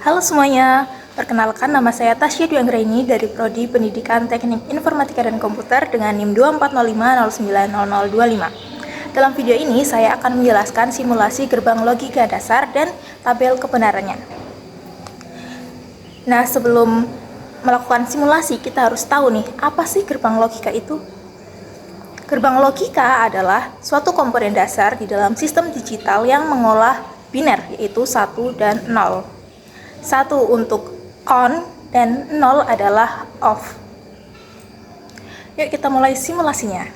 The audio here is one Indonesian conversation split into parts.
Halo semuanya, perkenalkan nama saya Tasya Dwi Anggraini dari Prodi Pendidikan Teknik Informatika dan Komputer dengan NIM 2405090025. Dalam video ini saya akan menjelaskan simulasi gerbang logika dasar dan tabel kebenarannya. Nah, sebelum melakukan simulasi kita harus tahu nih, apa sih gerbang logika itu? Gerbang logika adalah suatu komponen dasar di dalam sistem digital yang mengolah biner, yaitu 1 dan 0. 1 untuk on dan 0 adalah off. Yuk kita mulai simulasinya.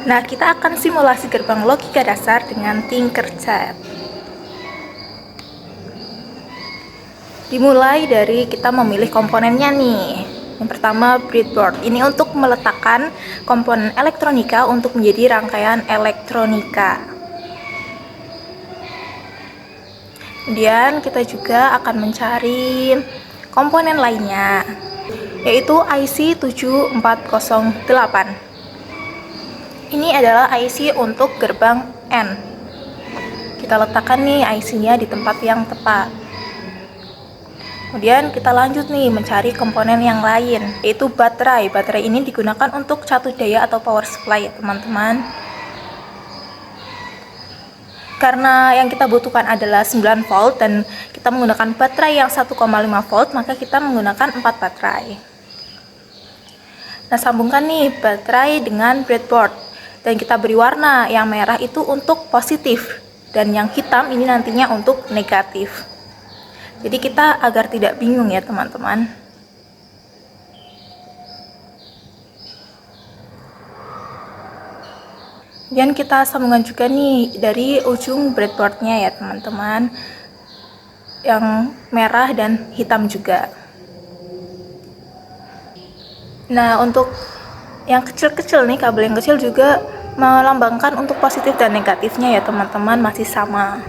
Nah, kita akan simulasi gerbang logika dasar dengan Tinkercad. Dimulai dari kita memilih komponennya nih. Yang pertama breadboard. Ini untuk meletakkan komponen elektronika untuk menjadi rangkaian elektronika. Kemudian kita juga akan mencari komponen lainnya, yaitu IC 7408. Ini adalah IC untuk gerbang N. Kita letakkan nih IC-nya di tempat yang tepat. Kemudian kita lanjut nih mencari komponen yang lain, yaitu baterai. Baterai ini digunakan untuk catu daya atau power supply ya teman-teman. Karena yang kita butuhkan adalah 9 volt dan kita menggunakan baterai yang 1,5 volt, maka kita menggunakan 4 baterai. Nah, sambungkan nih baterai dengan breadboard dan kita beri warna. Yang merah itu untuk positif dan yang hitam ini nantinya untuk negatif. Jadi kita agar tidak bingung ya teman-teman. Dan kita sambungkan juga nih dari ujung breadboardnya ya teman-teman, yang merah dan hitam juga. Nah, untuk yang kecil-kecil nih, kabel yang kecil juga melambangkan untuk positif dan negatifnya ya teman-teman, masih sama.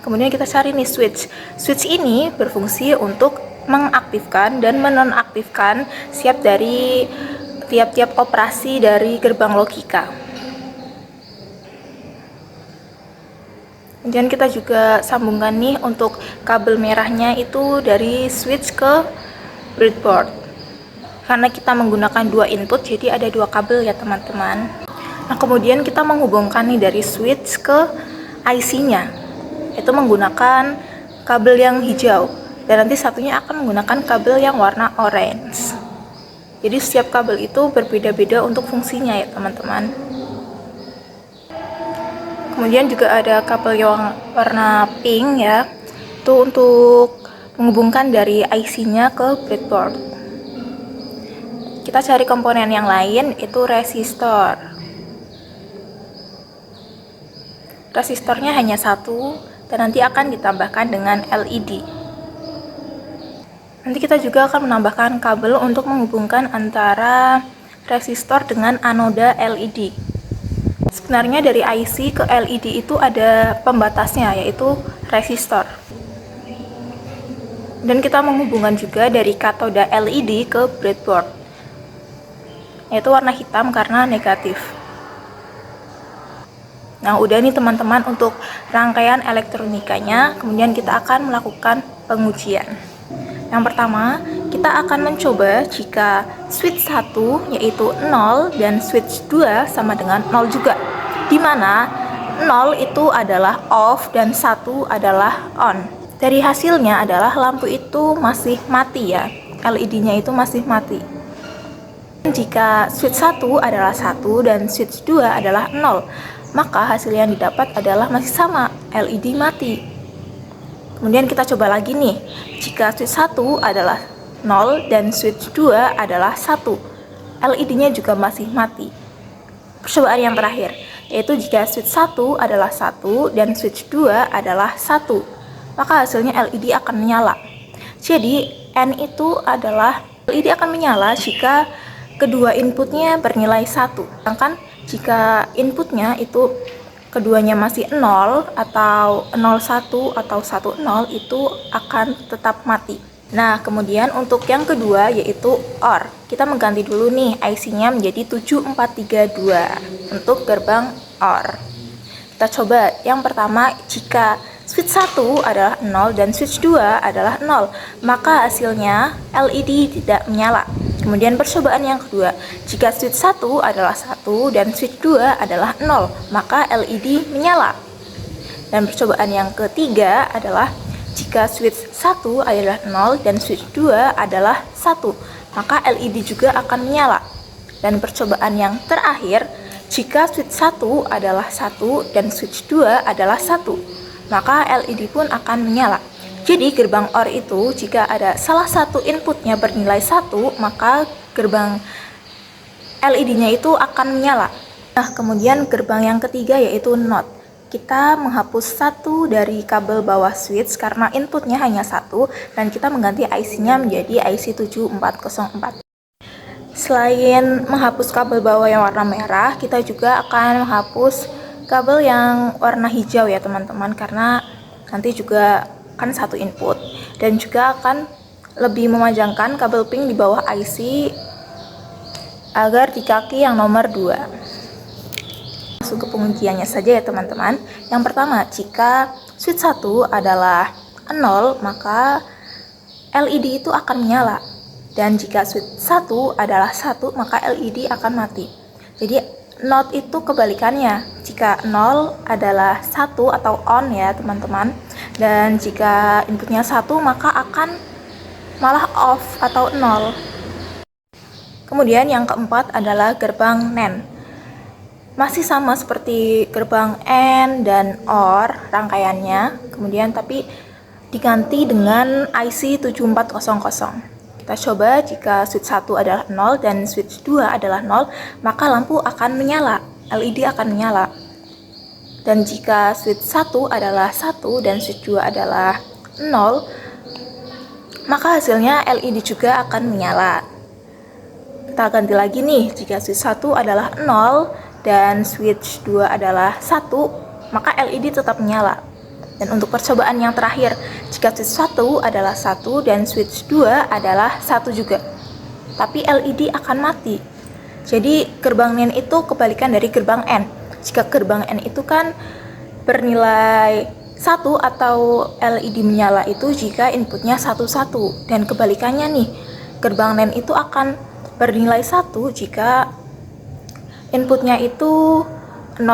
Kemudian kita cari nih switch. Switch ini berfungsi untuk mengaktifkan dan menonaktifkan siap dari tiap-tiap operasi dari gerbang logika. Kemudian kita juga sambungkan nih untuk kabel merahnya itu dari switch ke breadboard. Karena kita menggunakan 2 input, jadi ada 2 kabel ya teman-teman. Nah, kemudian kita menghubungkan nih dari switch ke IC-nya. Itu menggunakan kabel yang hijau. Dan nanti satunya akan menggunakan kabel yang warna orange. Jadi setiap kabel itu berbeda-beda untuk fungsinya ya teman-teman. Kemudian juga ada kabel yang warna pink ya, itu untuk menghubungkan dari IC-nya ke breadboard. Kita cari komponen yang lain, itu resistor. Resistornya hanya 1 dan nanti akan ditambahkan dengan LED. Nanti kita juga akan menambahkan kabel untuk menghubungkan antara resistor dengan anoda LED. Sebenarnya dari IC ke LED itu ada pembatasnya, yaitu resistor. Dan kita menghubungkan juga dari katoda LED ke breadboard, yaitu warna hitam karena negatif. Nah, udah nih teman-teman untuk rangkaian elektronikanya. Kemudian kita akan melakukan pengujian. Yang pertama, kita akan mencoba jika switch 1 yaitu 0 dan switch 2 sama dengan 0 juga, di mana 0 itu adalah off dan 1 adalah on. Dari hasilnya adalah lampu itu masih mati ya, LED-nya itu masih mati. Jika switch 1 adalah 1 dan switch 2 adalah 0, maka hasil yang didapat adalah masih sama, LED mati. Kemudian kita coba lagi nih, jika switch 1 adalah 0 dan switch 2 adalah 1, LED-nya juga masih mati. Percobaan yang terakhir, yaitu jika switch 1 adalah 1 dan switch 2 adalah 1, maka hasilnya LED akan menyala. Jadi N itu adalah LED akan menyala jika kedua inputnya bernilai 1. Sedangkan jika inputnya itu keduanya masih 0 atau 01 atau 10, itu akan tetap mati. Nah, kemudian untuk yang kedua yaitu OR. Kita mengganti dulu nih IC-nya menjadi 7432 untuk gerbang OR. Kita coba. Yang pertama, jika switch 1 adalah 0 dan switch 2 adalah 0, maka hasilnya LED tidak menyala. Kemudian percobaan yang kedua, jika switch 1 adalah 1 dan switch 2 adalah 0, maka LED menyala. Dan percobaan yang ketiga adalah jika switch 1 adalah 0 dan switch 2 adalah 1, maka LED juga akan menyala. Dan percobaan yang terakhir, jika switch 1 adalah 1 dan switch 2 adalah 1, maka LED pun akan menyala. Jadi gerbang OR itu jika ada salah satu inputnya bernilai 1, maka gerbang LED-nya itu akan menyala. Nah, kemudian gerbang yang ketiga yaitu NOT. Kita menghapus satu dari kabel bawah switch karena inputnya hanya satu, dan kita mengganti IC-nya menjadi IC 7404. Selain menghapus kabel bawah yang warna merah, kita juga akan menghapus kabel yang warna hijau ya teman-teman, karena nanti juga kan satu input, dan juga akan lebih memanjangkan kabel pink di bawah IC agar di kaki yang nomor 2. Masuk ke pengujiannya saja ya teman-teman. Yang pertama, jika switch 1 adalah 0, maka LED itu akan menyala. Dan jika switch 1 adalah 1, maka LED akan mati. Jadi NOT itu kebalikannya. Jika 0 adalah 1 atau on ya teman-teman, dan jika inputnya 1, maka akan malah off atau 0. Kemudian yang keempat adalah gerbang NAND. Masih sama seperti gerbang AND dan OR rangkaiannya, kemudian tapi diganti dengan IC 7400. Kita coba. Jika switch 1 adalah 0 dan switch 2 adalah 0, maka lampu akan menyala, LED akan menyala. Dan jika switch 1 adalah 1 dan switch 2 adalah 0, maka hasilnya LED juga akan menyala. Kita ganti lagi nih, jika switch 1 adalah 0 dan switch 2 adalah 1, maka LED tetap menyala. Dan untuk percobaan yang terakhir, jika switch 1 adalah 1 dan switch 2 adalah 1 juga, tapi LED akan mati. Jadi gerbang NAND itu kebalikan dari gerbang AND. Jika gerbang AND itu kan bernilai 1 atau LED menyala itu jika inputnya 1-1, dan kebalikannya nih, gerbang NAND itu akan bernilai 1 jika inputnya itu 00,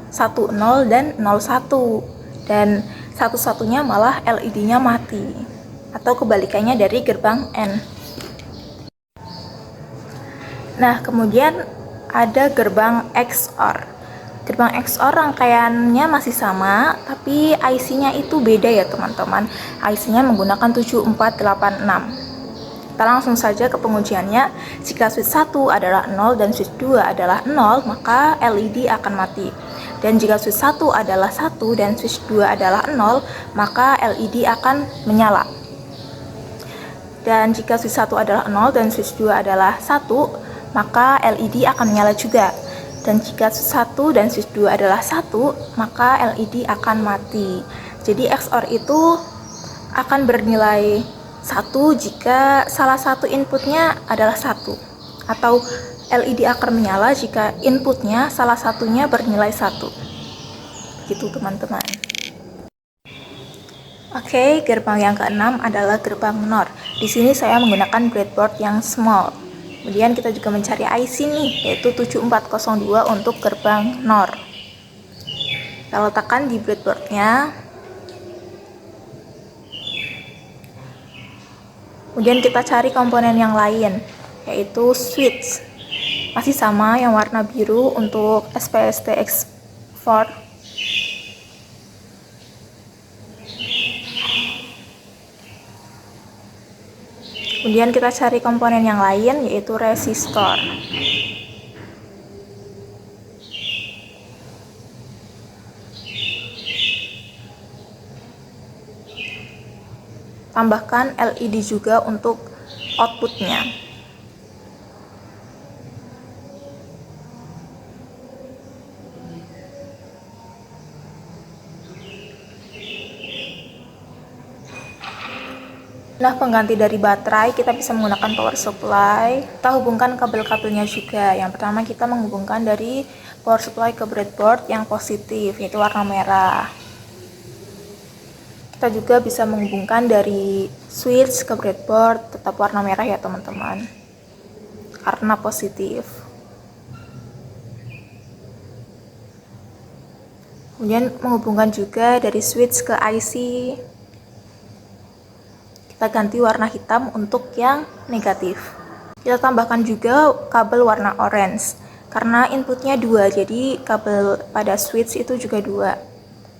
10, dan 01. Dan satu-satunya malah LED-nya mati, atau kebalikannya dari gerbang N. Nah, kemudian ada gerbang XOR. Gerbang XOR rangkaiannya masih sama, tapi IC-nya itu beda ya teman-teman. IC-nya menggunakan 7486. Kita langsung saja ke pengujiannya. Jika switch 1 adalah 0 dan switch 2 adalah 0, maka LED akan mati. Dan jika switch 1 adalah 1 dan switch 2 adalah 0, maka LED akan menyala. Dan jika switch 1 adalah 0 dan switch 2 adalah 1, maka LED akan menyala juga. Dan jika switch 1 dan switch 2 adalah 1, maka LED akan mati. Jadi XOR itu akan bernilai 1 jika salah satu inputnya adalah 1, atau LED akan menyala jika inputnya salah satunya bernilai 1. Gitu teman-teman. Oke, gerbang yang keenam adalah gerbang NOR. Di sini saya menggunakan breadboard yang small. Kemudian kita juga mencari IC nih, yaitu 7402 untuk gerbang NOR. Kita letakkan di breadboardnya. Kemudian kita cari komponen yang lain, yaitu switch. Masih sama yang warna biru untuk SPSTX4. Kemudian kita cari komponen yang lain, yaitu resistor. Tambahkan LED juga untuk outputnya. Nah, pengganti dari baterai kita bisa menggunakan power supply. Kita hubungkan kabel-kabelnya juga. Yang pertama kita menghubungkan dari power supply ke breadboard yang positif, yaitu warna merah. Kita juga bisa menghubungkan dari switch ke breadboard, tetap warna merah ya teman-teman, karena positif. Kemudian menghubungkan juga dari switch ke IC. Kita ganti warna hitam untuk yang negatif. Kita tambahkan juga kabel warna orange, karena inputnya 2, jadi kabel pada switch itu juga 2.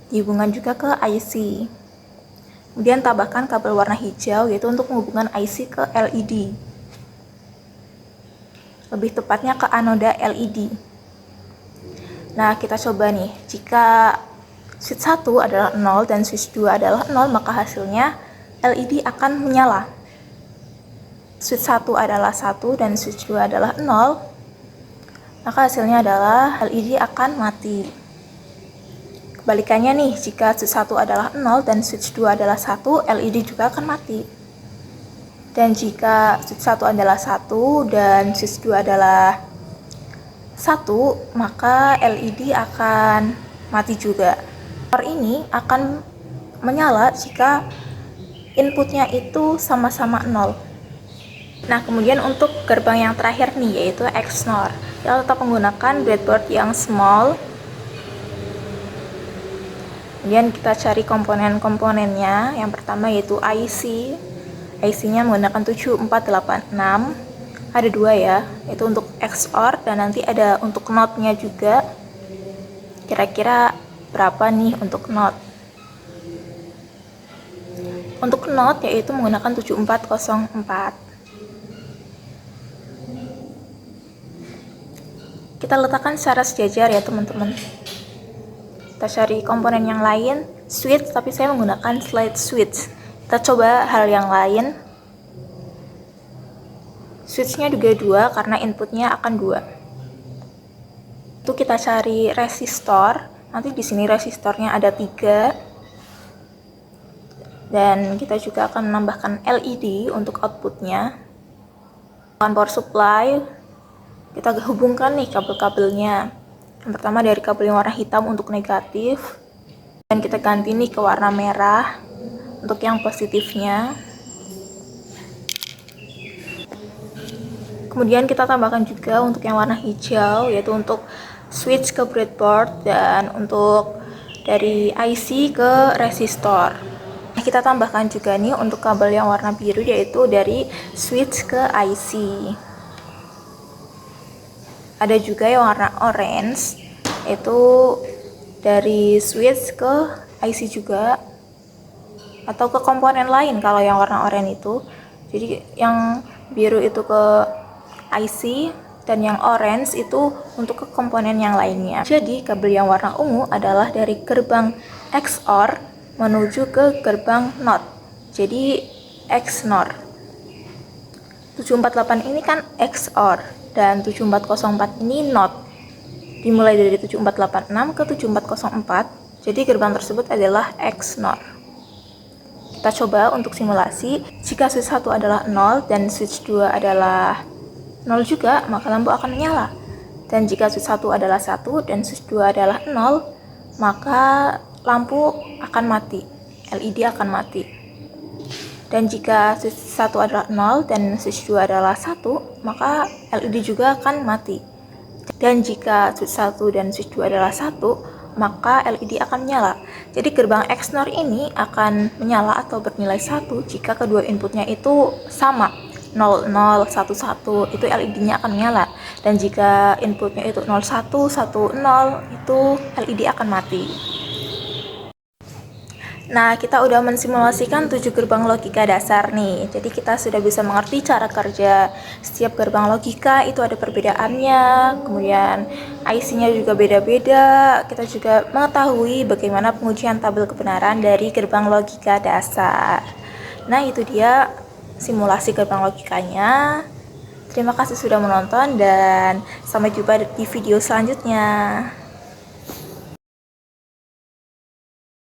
Dihubungkan juga ke IC. Kemudian tambahkan kabel warna hijau, yaitu untuk menghubungkan IC ke LED. Lebih tepatnya ke anoda LED. Nah, kita coba nih, jika switch 1 adalah 0 dan switch 2 adalah 0, maka hasilnya LED akan menyala. Switch 1 adalah 1 dan switch 2 adalah 0, maka hasilnya adalah LED akan mati. Kebalikannya nih, jika switch 1 adalah 0 dan switch 2 adalah 1, LED juga akan mati. Dan jika switch 1 adalah 1 dan switch 2 adalah 1, maka LED akan mati juga. Power ini akan menyala jika inputnya itu sama-sama 0. Nah, kemudian untuk gerbang yang terakhir nih, yaitu XNOR. Kita tetap menggunakan breadboard yang small. Kemudian kita cari komponen-komponennya. Yang pertama yaitu IC. IC-nya menggunakan 7486. Ada 2 ya, itu untuk XOR dan nanti ada untuk NOT-nya juga. Kira-kira berapa nih untuk NOT? Untuk NOT yaitu menggunakan 7404. Kita letakkan secara sejajar ya teman-teman. Kita cari komponen yang lain, switch, tapi saya menggunakan slide switch. Kita coba hal yang lain. Switch-nya juga 2 karena inputnya akan 2. Itu kita cari resistor. Nanti di sini resistornya ada 3. Dan kita juga akan menambahkan LED untuk outputnya. Power supply, kita hubungkan nih kabel-kabelnya. Yang pertama dari kabel yang warna hitam untuk negatif, dan kita ganti nih ke warna merah untuk yang positifnya. Kemudian kita tambahkan juga untuk yang warna hijau, yaitu untuk switch ke breadboard dan untuk dari IC ke resistor. Kita tambahkan juga nih untuk kabel yang warna biru, yaitu dari switch ke IC. Ada juga yang warna orange, yaitu dari switch ke IC juga, atau ke komponen lain kalau yang warna oranye itu. Jadi yang biru itu ke IC dan yang orange itu untuk ke komponen yang lainnya. Jadi kabel yang warna ungu adalah dari gerbang XOR menuju ke gerbang NOT. Jadi XNOR. 748 ini kan XOR dan 7404 ini NOT. Dimulai dari 7486 ke 7404. Jadi gerbang tersebut adalah XNOR. Kita coba untuk simulasi. Jika switch 1 adalah 0 dan switch 2 adalah 0 juga, maka lampu akan menyala. Dan jika switch 1 adalah 1 dan switch 2 adalah 0, maka lampu akan mati, LED akan mati. Dan jika switch 1 adalah 0 dan switch 2 adalah 1, maka LED juga akan mati. Dan jika switch 1 dan switch 2 adalah 1, maka LED akan menyala. Jadi gerbang XNOR ini akan menyala atau bernilai 1 jika kedua inputnya itu sama. 00, 11 itu LED-nya akan menyala, dan jika inputnya itu 01, 10 itu LED akan mati. Nah, kita udah mensimulasikan 7 gerbang logika dasar nih. Jadi kita sudah bisa mengerti cara kerja setiap gerbang logika, itu ada perbedaannya. Kemudian IC-nya juga beda-beda. Kita juga mengetahui bagaimana pengujian tabel kebenaran dari gerbang logika dasar. Nah, itu dia simulasi gerbang logikanya. Terima kasih sudah menonton dan sampai jumpa di video selanjutnya.